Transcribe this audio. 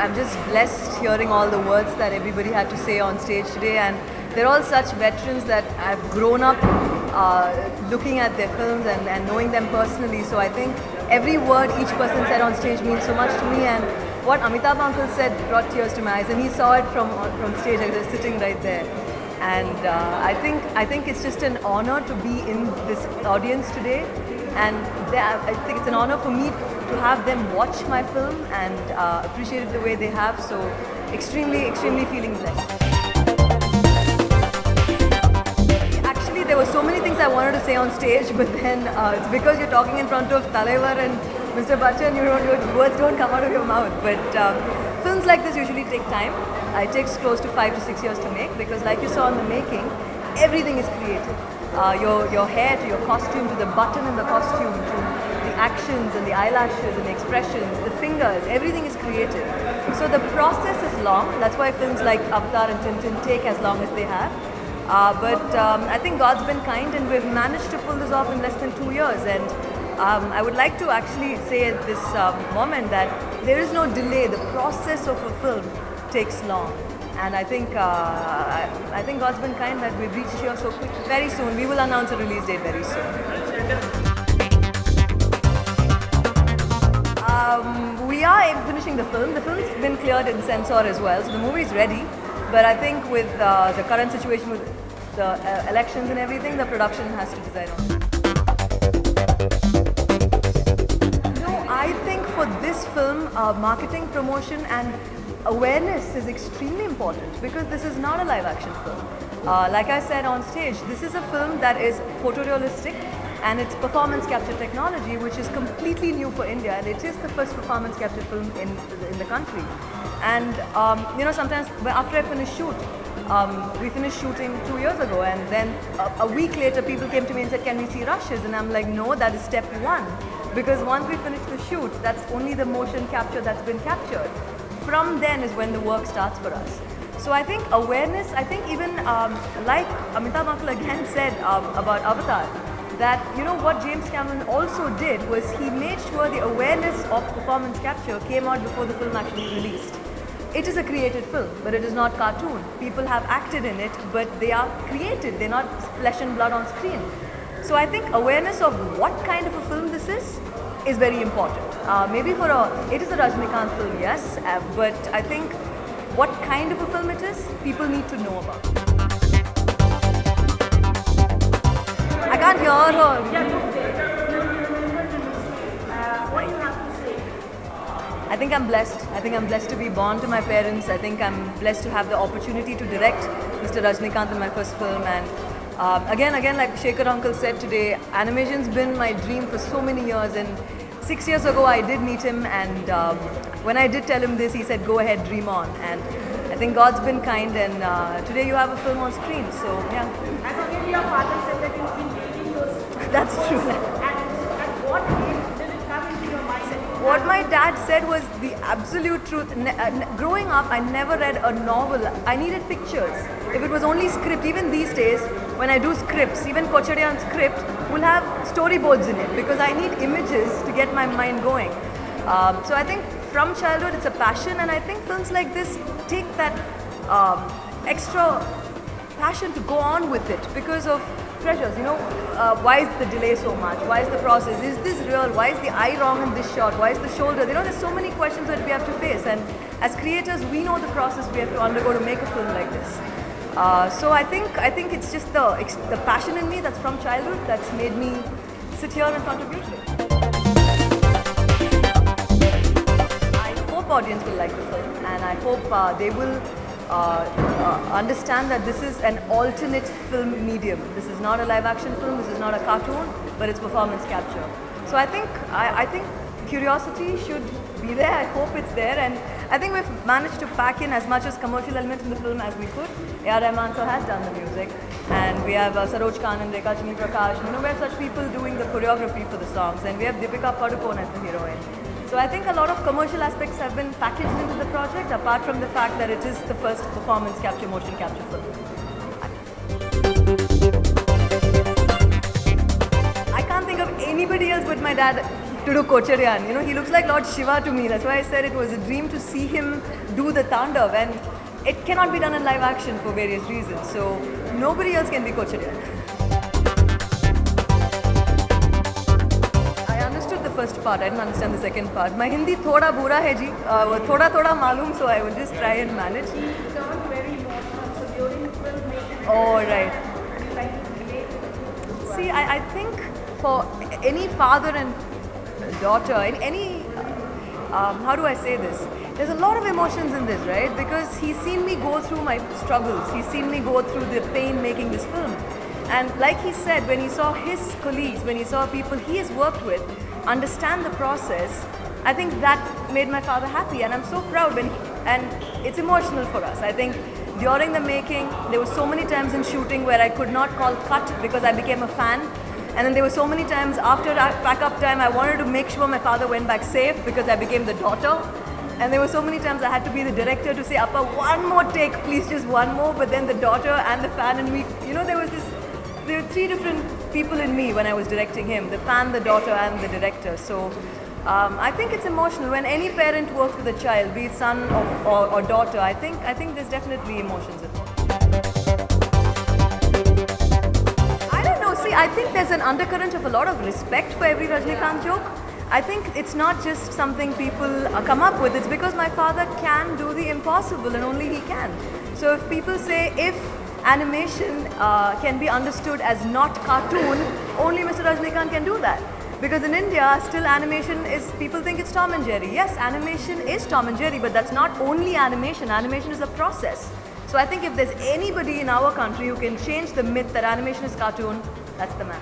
I'm just blessed hearing all the words that everybody had to say on stage today, and they're all such veterans that I've grown up looking at their films and knowing them personally. So I think every word each person said on stage means so much to me, and what Amitabh uncle said brought tears to my eyes, and he saw it from stage. I was sitting right there, and I think it's just an honor to be in this audience today, and I think it's an honor for me to have them watch my film and appreciate it the way they have. So extremely feeling blessed. Actually, there were so many things I wanted to say on stage, but then it's because you're talking in front of Talaivar and Mr. Bachchan, your words don't come out of your mouth. But films like this usually take time. It takes close to 5 to 6 years to make, because like you saw in the making, everything is created. Your hair to your costume, to the button in the costume, to the actions and the eyelashes and the expressions, the fingers, everything is created. So the process is long. That's why films like Avatar and Tintin take as long as they have. But I think God's been kind, and we've managed to pull this off in less than 2 years. And I would like to actually say at this moment that there is no delay. The process of a film takes long. And I think God's been kind that we've reached here so quick. Very soon, we will announce a release date very soon. We are finishing the film. The film's been cleared in censor as well, so the movie is ready. But I think with the current situation with the elections and everything, the production has to decide on that. No, I think for this film, marketing, promotion and awareness is extremely important, because this is not a live action film. Like I said on stage, this is a film that is photorealistic, and it's performance capture technology, which is completely new for India, and it is the first performance capture film in the country. And sometimes after I finish shoot, we finished shooting 2 years ago, and then a week later people came to me and said, can we see rushes? And I'm like, no, that is step one, because once we finish the shoot, that's only the motion capture that's been captured. From then is when the work starts for us. So I think awareness, I think even like Amitabh uncle again said about Avatar, that what James Cameron also did was he made sure the awareness of performance capture came out before the film actually released. It is a created film, but it is not cartoon. People have acted in it, but they are created. They're not flesh and blood on screen. So I think awareness of what kind of a film this is very important. Maybe it is a Rajinikanth film, yes, but I think what kind of a film it is, people need to know about. I can't hear her. What do you have to say? I think I'm blessed. I think I'm blessed to be born to my parents. I think I'm blessed to have the opportunity to direct Mr. Rajinikanth in my first film. And again, like Shekhar uncle said today, animation's been my dream for so many years. And 6 years ago, I did meet him, and when I did tell him this, he said, go ahead, dream on. And I think God's been kind, and today you have a film on screen, so yeah. As again, your father said that you've been taking those. That's true. At what age did it come into your mind? What my dad said was the absolute truth. Growing up, I never read a novel. I needed pictures. If it was only script, even these days, when I do scripts, even Kochadian script will have storyboards in it, because I need images to get my mind going. So I think from childhood it's a passion, and I think films like this take that extra passion to go on with it because of pressures. Why is the delay so much? Why is the process? Is this real? Why is the eye wrong in this shot? Why is the shoulder? There's so many questions that we have to face, and as creators we know the process we have to undergo to make a film like this. So I think it's just the passion in me that's from childhood that's made me sit here in front of you today. I hope audience will like the film, and I hope they will understand that this is an alternate film medium. This is not a live action film, this is not a cartoon, but it's performance capture. So I think curiosity should be there. I hope it's there, and I think we've managed to pack in as much as commercial elements in the film as we could. A.R. Rahman sir has done the music, and we have Saroj Khan and Rekha Chini Prakash. We have such people doing the choreography for the songs, and we have Deepika Padukone as the heroine. So I think a lot of commercial aspects have been packaged into the project, apart from the fact that it is the first performance capture, motion capture film. I can't think of anybody else but my dad. to do Kochariyan. You know, he looks like Lord Shiva to me. That's why I said it was a dream to see him do the Tandav, and it cannot be done in live action for various reasons. So nobody else can be Kochariyan. I understood the first part. I didn't understand the second part. My Hindi thoda bura hai ji, thoda thoda malum, so I will just try and manage. He turned very emotional. So during the film making, Oh, right. you like to relate to See, I think for any father and daughter, any how do I say this? There's a lot of emotions in this, right? Because he's seen me go through my struggles. He's seen me go through the pain making this film. And like he said, when he saw his colleagues, when he saw people he has worked with understand the process, I think that made my father happy. And I'm so proud and it's emotional for us. I think during the making, there were so many times in shooting where I could not call cut because I became a fan. And then there were so many times after pack-up time, I wanted to make sure my father went back safe because I became the daughter. And there were so many times I had to be the director to say, Appa, one more take, please, just one more. But then the daughter and the fan and me, you know, there were three different people in me when I was directing him, the fan, the daughter and the director. So I think it's emotional. When any parent works with a child, be it son or daughter, I think there's definitely emotions involved. I think there's an undercurrent of a lot of respect for every Rajnikant joke. I think it's not just something people come up with. It's because my father can do the impossible and only he can. So if people say if animation can be understood as not cartoon, only Mr. Rajnikant can do that. Because in India, still animation is, people think it's Tom and Jerry. Yes, animation is Tom and Jerry, but that's not only animation. Animation is a process. So I think if there's anybody in our country who can change the myth that animation is cartoon, that's the man.